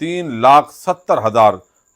3,70,000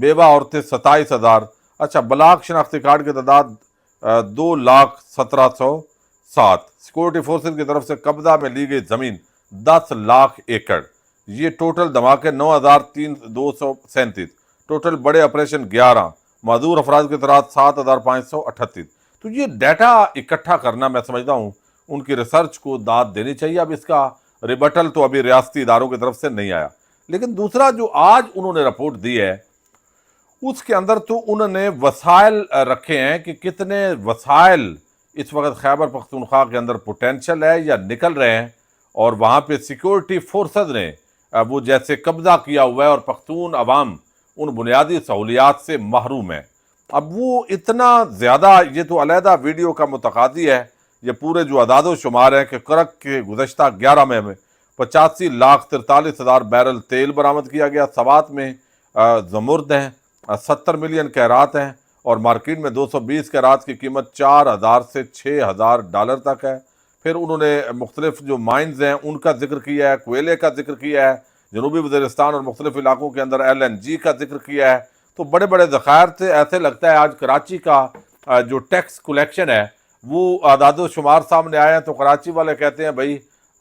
بیوہ عورتیں 27,000. اچھا بلاک شناختی کارڈ کی تعداد 2,17,700. سیکورٹی فورسز کی طرف سے قبضہ میں لی گئی زمین 10 لاکھ ایکڑ. یہ ٹوٹل دھماکے 9,237. ٹوٹل بڑے آپریشن 11. معذور افراد کی تعداد 7,538. تو یہ ڈیٹا اکٹھا کرنا میں سمجھتا ہوں ان کی ریسرچ کو داد دینی چاہیے. اب اس کا ریبٹل تو ابھی ریاستی اداروں کی طرف سے نہیں آیا. لیکن دوسرا جو آج انہوں نے رپورٹ دی ہے اس کے اندر تو انہوں نے وسائل رکھے ہیں کہ کتنے وسائل اس وقت خیبر پختونخوا کے اندر پوٹینشل ہے یا نکل رہے ہیں، اور وہاں پہ سیکورٹی فورسز نے وہ جیسے قبضہ کیا ہوا ہے اور پختون عوام ان بنیادی سہولیات سے محروم ہے. اب وہ اتنا زیادہ، یہ تو علیحدہ ویڈیو کا متقاضی ہے. یہ پورے جو اعداد و شمار ہیں کہ کرک کے گزشتہ 11 ماہ میں 85,43,000 بیرل تیل برآمد کیا گیا. سوات میں زمرد ہیں 70 ملین کیرات ہیں، اور مارکیٹ میں 220 کیرات کی قیمت 4,000 سے 6,000 ڈالر تک ہے. پھر انہوں نے مختلف جو مائنز ہیں ان کا ذکر کیا ہے، کوئلے کا ذکر کیا ہے، جنوبی وزیرستان اور مختلف علاقوں کے اندر LNG کا ذکر کیا ہے. تو بڑے بڑے ذخائر تھے. ایسے لگتا ہے آج کراچی کا جو ٹیکس کلیکشن ہے وہ اعداد و شمار سامنے آئے ہیں تو کراچی والے کہتے ہیں بھائی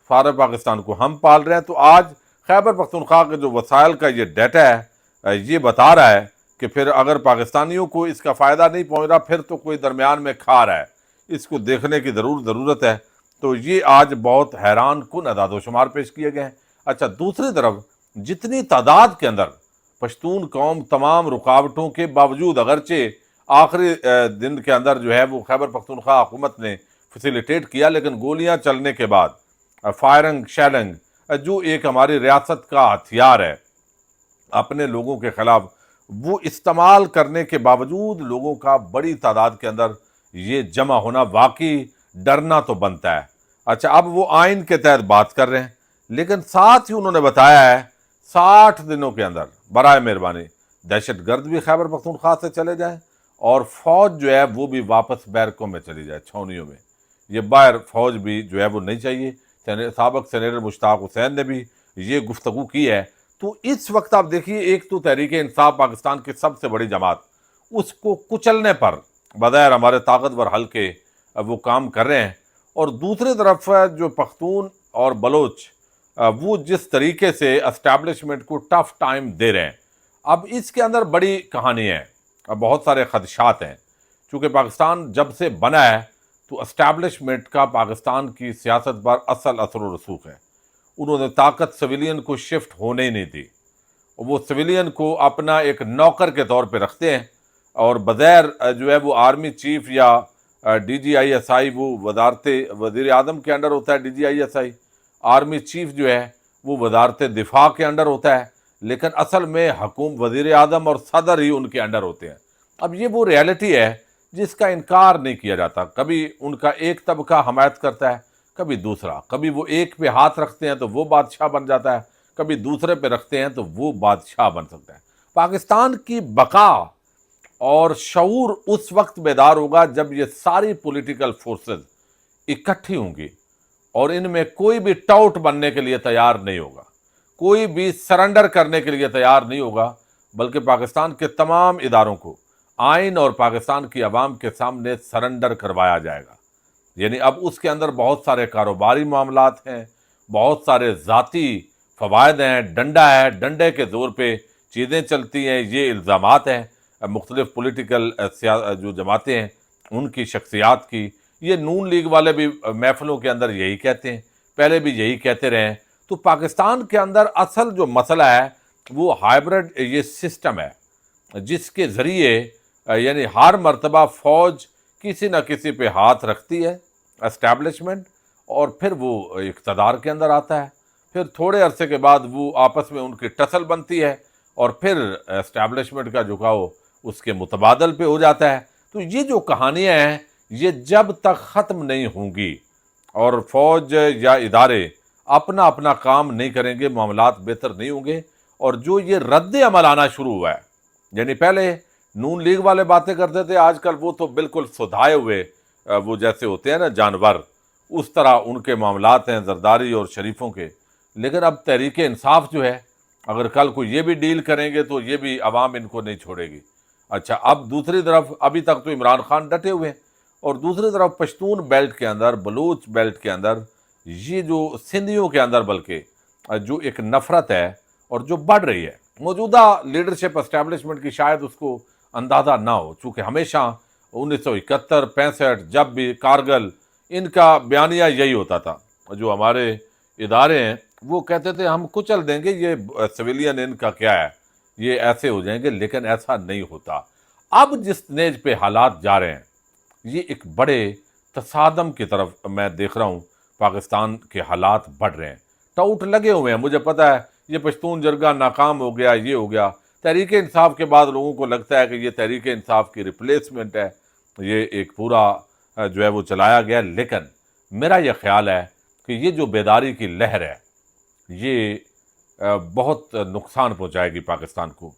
فارغ پاکستان کو ہم پال رہے ہیں. تو آج خیبر پختونخوا کے جو وسائل کا یہ ڈیٹا ہے یہ بتا رہا ہے کہ پھر اگر پاکستانیوں کو اس کا فائدہ نہیں پہنچ رہا پھر تو کوئی درمیان میں کھا رہا ہے. اس کو دیکھنے کی ضرورت ہے. تو یہ آج بہت حیران کن اعداد و شمار پیش کیے گئے ہیں. اچھا دوسری طرف جتنی تعداد کے اندر پشتون قوم تمام رکاوٹوں کے باوجود، اگرچہ آخری دن کے اندر جو ہے وہ خیبر پختونخوا حکومت نے فیسیلیٹیٹ کیا، لیکن گولیاں چلنے کے بعد فائرنگ شیلنگ جو ایک ہماری ریاست کا ہتھیار ہے اپنے لوگوں کے خلاف، وہ استعمال کرنے کے باوجود لوگوں کا بڑی تعداد کے اندر یہ جمع ہونا واقعی ڈرنا تو بنتا ہے. اچھا اب وہ آئین کے تحت بات کر رہے ہیں، لیکن ساتھ ہی انہوں نے بتایا ہے 60 دنوں کے اندر برائے مہربانی دہشت گرد بھی خیبر پختونخوا سے چلے جائیں اور فوج جو ہے وہ بھی واپس بیرکوں میں چلی جائے، چھاؤنیوں میں. یہ باہر فوج بھی جو ہے وہ نہیں چاہیے. سابق سینیٹر مشتاق حسین نے بھی یہ گفتگو کی ہے. تو اس وقت آپ دیکھیے ایک تو تحریک انصاف پاکستان کی سب سے بڑی جماعت، اس کو کچلنے پر بغیر ہمارے طاقتور حلقے وہ کام کر رہے ہیں، اور دوسری طرف جو پختون اور بلوچ وہ جس طریقے سے اسٹیبلشمنٹ کو ٹف ٹائم دے رہے ہیں. اب اس کے اندر بڑی کہانی ہے، اب بہت سارے خدشات ہیں. چونکہ پاکستان جب سے بنا ہے تو اسٹیبلشمنٹ کا پاکستان کی سیاست پر اصل اثر و رسوخ ہے. انہوں نے طاقت سویلین کو شفٹ ہونے ہی نہیں دی. وہ سویلین کو اپنا ایک نوکر کے طور پہ رکھتے ہیں، اور بغیر جو ہے وہ آرمی چیف یا DGISI وہ وزارت وزیر اعظم کے انڈر ہوتا ہے. DGISI آرمی چیف جو ہے وہ وزارت دفاع کے انڈر ہوتا ہے، لیکن اصل میں وزیر اعظم اور صدر ہی ان کے انڈر ہوتے ہیں. اب یہ وہ ریالٹی ہے جس کا انکار نہیں کیا جاتا. کبھی ان کا ایک طبقہ حمایت کرتا ہے، کبھی دوسرا. کبھی وہ ایک پہ ہاتھ رکھتے ہیں تو وہ بادشاہ بن جاتا ہے، کبھی دوسرے پہ رکھتے ہیں تو وہ بادشاہ بن سکتا ہے. پاکستان کی بقا اور شعور اس وقت بیدار ہوگا جب یہ ساری پولیٹیکل فورسز اکٹھی ہوں گی، اور ان میں کوئی بھی ٹاؤٹ بننے کے لیے تیار نہیں ہوگا، کوئی بھی سرنڈر کرنے کے لیے تیار نہیں ہوگا، بلکہ پاکستان کے تمام اداروں کو آئین اور پاکستان کی عوام کے سامنے سرنڈر کروایا جائے گا. یعنی اب اس کے اندر بہت سارے کاروباری معاملات ہیں، بہت سارے ذاتی فوائد ہیں، ڈنڈا ہے، ڈنڈے کے زور پہ چیزیں چلتی ہیں، یہ الزامات ہیں مختلف پولیٹیکل جو جماعتیں ہیں ان کی شخصیات کی. یہ نون لیگ والے بھی محفلوں کے اندر یہی کہتے ہیں، پہلے بھی یہی کہتے رہے ہیں. تو پاکستان کے اندر اصل جو مسئلہ ہے وہ ہائبرڈ یہ سسٹم ہے، جس کے ذریعے یعنی ہر مرتبہ فوج کسی نہ کسی پہ ہاتھ رکھتی ہے اسٹیبلشمنٹ، اور پھر وہ اقتدار کے اندر آتا ہے. پھر تھوڑے عرصے کے بعد وہ آپس میں ان کی ٹسل بنتی ہے، اور پھر اسٹیبلشمنٹ کا جھکاؤ اس کے متبادل پہ ہو جاتا ہے. تو یہ جو کہانیاں ہیں یہ جب تک ختم نہیں ہوں گی اور فوج یا ادارے اپنا اپنا کام نہیں کریں گے، معاملات بہتر نہیں ہوں گے. اور جو یہ رد عمل آنا شروع ہوا ہے، یعنی پہلے نون لیگ والے باتیں کرتے تھے، آج کل وہ تو بالکل سدھائے ہوئے وہ جیسے ہوتے ہیں نا جانور، اس طرح ان کے معاملات ہیں زرداری اور شریفوں کے. لیکن اب تحریک انصاف جو ہے اگر کل کو یہ بھی ڈیل کریں گے تو یہ بھی عوام ان کو نہیں چھوڑے گی۔ اچھا، اب دوسری طرف ابھی تک تو عمران خان ڈٹے ہوئے ہیں، اور دوسری طرف پشتون بیلٹ کے اندر، بلوچ بیلٹ کے اندر، یہ جو سندھیوں کے اندر بلکہ جو ایک نفرت ہے اور جو بڑھ رہی ہے، موجودہ لیڈرشپ اسٹیبلشمنٹ کی شاید اس کو اندازہ نہ ہو، چونکہ ہمیشہ 1971 65 جب بھی کارگل، ان کا بیانیہ یہی ہوتا تھا، جو ہمارے ادارے ہیں وہ کہتے تھے ہم کچل دیں گے، یہ سویلین ان کا کیا ہے، یہ ایسے ہو جائیں گے، لیکن ایسا نہیں ہوتا۔ اب جس نیج پہ حالات جا رہے ہیں، یہ ایک بڑے تصادم کی طرف میں دیکھ رہا ہوں، پاکستان کے حالات بڑھ رہے ہیں، ٹاؤٹ لگے ہوئے ہیں۔ مجھے پتا ہے یہ پشتون جرگہ ناکام ہو گیا، یہ ہو گیا، تحریک انصاف کے بعد لوگوں کو لگتا ہے کہ یہ تحریک انصاف کی ریپلیسمنٹ ہے، یہ ایک پورا جو ہے وہ چلایا گیا، لیکن میرا یہ خیال ہے کہ یہ جو بیداری کی لہر ہے یہ بہت نقصان پہنچائے گی پاکستان کو،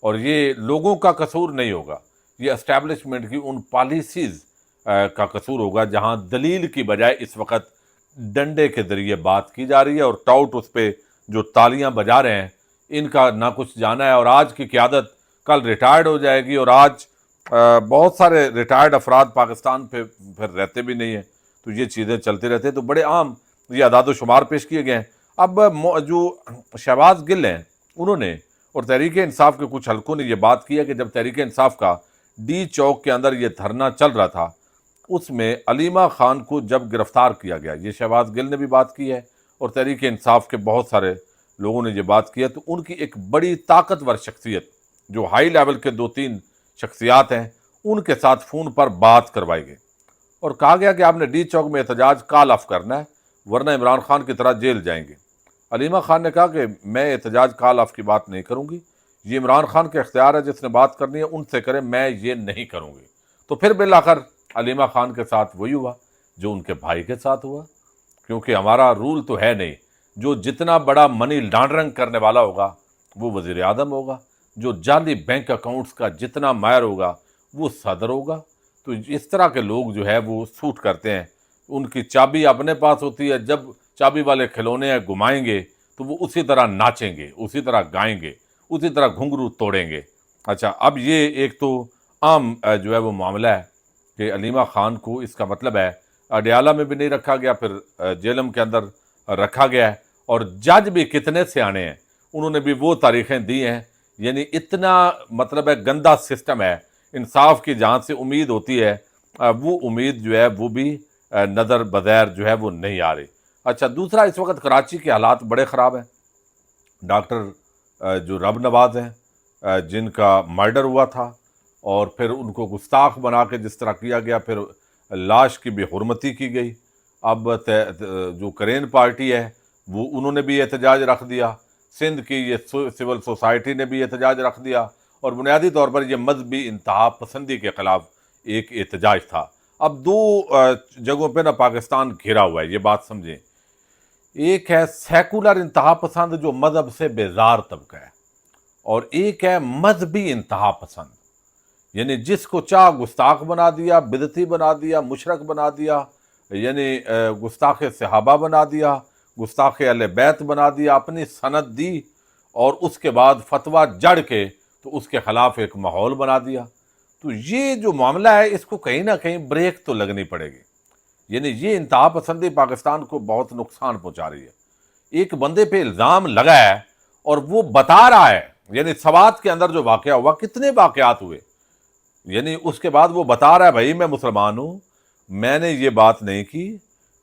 اور یہ لوگوں کا قصور نہیں ہوگا، یہ اسٹیبلشمنٹ کی ان پالیسیز کا قصور ہوگا، جہاں دلیل کی بجائے اس وقت ڈنڈے کے ذریعے بات کی جا رہی ہے، اور ٹاؤٹ اس پہ جو تالیاں بجا رہے ہیں ان کا نہ کچھ جانا ہے، اور آج کی قیادت کل ریٹائرڈ ہو جائے گی، اور آج بہت سارے ریٹائرڈ افراد پاکستان پہ پھر رہتے بھی نہیں ہیں، تو یہ چیزیں چلتی رہتی ہیں۔ تو بڑے عام یہ اعداد و شمار پیش کیے گئے ہیں۔ اب جو شہباز گل ہیں انہوں نے اور تحریک انصاف کے کچھ حلقوں نے یہ بات کی ہے کہ جب تحریک انصاف کا ڈی چوک کے اندر یہ دھرنا چل رہا تھا، اس میں علیمہ خان کو جب گرفتار کیا گیا، یہ شہباز گل نے بھی بات کی ہے اور تحریک انصاف کے بہت سارے لوگوں نے یہ بات کی ہے، تو ان کی ایک بڑی طاقتور شخصیت جو ہائی لیول کے 2-3 شخصیات ہیں ان کے ساتھ فون پر بات کروائی گئی، اور کہا گیا کہ آپ نے ڈی چوک میں احتجاج کال آف کرنا ہے ورنہ عمران خان کی طرح جیل جائیں گے۔ علیمہ خان نے کہا کہ میں احتجاج کال آف کی بات نہیں کروں گی، یہ عمران خان کا اختیار ہے، جس نے بات کرنی ہے ان سے کرے، میں یہ نہیں کروں گی۔ تو پھر بالآخر علیمہ خان کے ساتھ وہی ہوا جو ان کے بھائی کے ساتھ ہوا، کیونکہ ہمارا رول تو ہے نہیں، جو جتنا بڑا منی لانڈرنگ کرنے والا ہوگا وہ وزیر اعظم ہوگا، جو جعلی بینک اکاؤنٹس کا جتنا ماہر ہوگا وہ صدر ہوگا۔ تو اس طرح کے لوگ جو ہے وہ سوٹ کرتے ہیں، ان کی چابی اپنے پاس ہوتی ہے، جب چابی والے کھلونے ہیں گھمائیں گے تو وہ اسی طرح ناچیں گے، اسی طرح گائیں گے، اسی طرح گھنگرو توڑیں گے۔ اچھا، اب یہ ایک تو عام جو ہے وہ معاملہ ہے کہ علیمہ خان کو، اس کا مطلب ہے اڈیالہ میں بھی نہیں رکھا گیا، پھر جیلم کے اندر رکھا گیا ہے، اور جج بھی کتنے سیانے ہیں، انہوں نے بھی وہ تاریخیں دی ہیں، یعنی اتنا مطلب ہے گندا سسٹم ہے، انصاف کی جہاں سے امید ہوتی ہے وہ امید جو ہے وہ بھی نظر بظاہر جو ہے وہ نہیں آ رہی۔ اچھا، دوسرا اس وقت کراچی کے حالات بڑے خراب ہیں۔ ڈاکٹر جو رب نواز ہیں جن کا مرڈر ہوا تھا اور پھر ان کو گستاخ بنا کے جس طرح کیا گیا، پھر لاش کی بے حرمتی کی گئی، اب جو کرین پارٹی ہے وہ انہوں نے بھی احتجاج رکھ دیا، سندھ کی یہ سول سوسائٹی نے بھی احتجاج رکھ دیا، اور بنیادی طور پر یہ مذہبی انتہا پسندی کے خلاف ایک احتجاج تھا۔ اب دو جگہوں پہ نا پاکستان گھرا ہوا ہے، یہ بات سمجھیں، ایک ہے سیکولر انتہا پسند جو مذہب سے بیزار طبقہ ہے، اور ایک ہے مذہبی انتہا پسند، یعنی جس کو چاہ گستاخ بنا دیا، بدعتی بنا دیا، مشرک بنا دیا، یعنی گستاخ صحابہ بنا دیا، گستاخ اہل بیت بنا دیا، اپنی سند دی اور اس کے بعد فتویٰ جڑ کے تو اس کے خلاف ایک ماحول بنا دیا۔ تو یہ جو معاملہ ہے اس کو کہیں نہ کہیں بریک تو لگنی پڑے گی، یعنی یہ انتہا پسندی پاکستان کو بہت نقصان پہنچا رہی ہے۔ ایک بندے پہ الزام لگا ہے اور وہ بتا رہا ہے، یعنی سوات کے اندر جو واقعہ ہوا، کتنے واقعات ہوئے، یعنی اس کے بعد وہ بتا رہا ہے بھائی میں مسلمان ہوں، میں نے یہ بات نہیں کی،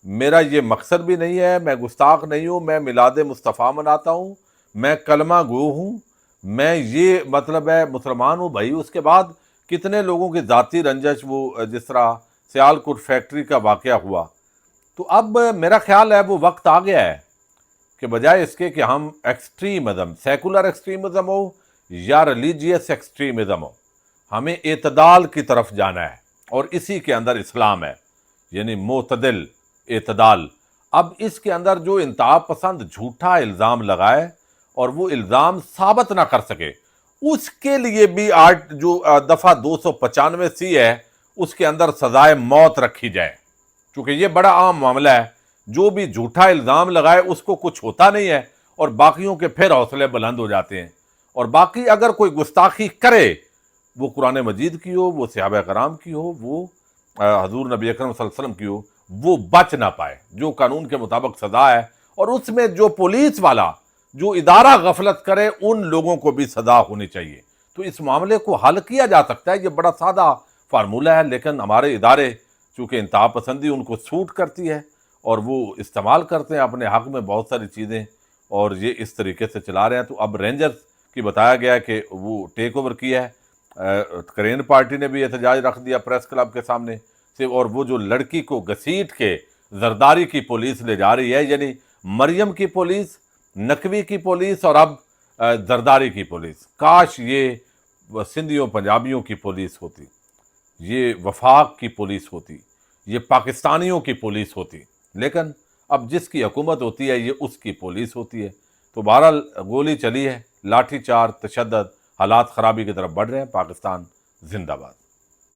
میرا یہ مقصد بھی نہیں ہے، میں گستاخ نہیں ہوں، میں میلاد مصطفیٰ مناتا ہوں، میں کلمہ گو ہوں، میں یہ مطلب ہے مسلمان ہوں بھائی۔ اس کے بعد کتنے لوگوں کی ذاتی رنجش، وہ جس طرح سیالکوٹ فیکٹری کا واقعہ ہوا، تو اب میرا خیال ہے وہ وقت آ گیا ہے کہ بجائے اس کے کہ ہم ایکسٹریمزم، سیکولر ایکسٹریمزم ہو یا ریلیجیس ایکسٹریمزم ہو، ہمیں اعتدال کی طرف جانا ہے، اور اسی کے اندر اسلام ہے، یعنی معتدل اعتدال۔ اب اس کے اندر جو انتہا پسند جھوٹا الزام لگائے اور وہ الزام ثابت نہ کر سکے، اس کے لیے بھی جو دفعہ 295 ہے اس کے اندر سزائے موت رکھی جائے، کیونکہ یہ بڑا عام معاملہ ہے، جو بھی جھوٹا الزام لگائے اس کو کچھ ہوتا نہیں ہے اور باقیوں کے پھر حوصلے بلند ہو جاتے ہیں. اور باقی اگر کوئی گستاخی کرے، وہ قرآن مجید کی ہو، وہ صحابہ کرام کی ہو، وہ حضور نبی اکرم صلی اللہ علیہ وسلم کی ہو، وہ بچ نہ پائے. جو قانون کے مطابق سزا ہے، اور اس میں جو پولیس والا جو ادارہ غفلت کرے، ان لوگوں کو بھی سزا ہونی چاہیے. تو اس معاملے کو حل کیا جا سکتا ہے. یہ بڑا سادہ فارمولہ ہے، لیکن ہمارے ادارے چونکہ انتہا پسندی ان کو سوٹ کرتی ہے اور وہ استعمال کرتے ہیں اپنے حق میں بہت ساری چیزیں، اور یہ اس طریقے سے چلا رہے ہیں. تو اب رینجرز کی بتایا گیا کہ وہ ٹیک اوور کیا ہے. کرین پارٹی نے بھی احتجاج رکھ دیا پریس کلب کے سامنے سے، اور وہ جو لڑکی کو گھسیٹ کے زرداری کی پولیس لے جا رہی ہے، یعنی مریم کی پولیس، نقوی کی پولیس، اور اب زرداری کی پولیس. کاش یہ سندھیوں پنجابیوں کی پولیس ہوتی، یہ وفاق کی پولیس ہوتی، یہ پاکستانیوں کی پولیس ہوتی. لیکن اب جس کی حکومت ہوتی ہے، یہ اس کی پولیس ہوتی ہے. تو بہرحال گولی چلی ہے، لاٹھی چارج، تشدد، حالات خرابی کی طرف بڑھ رہے ہیں. پاکستان زندہ باد.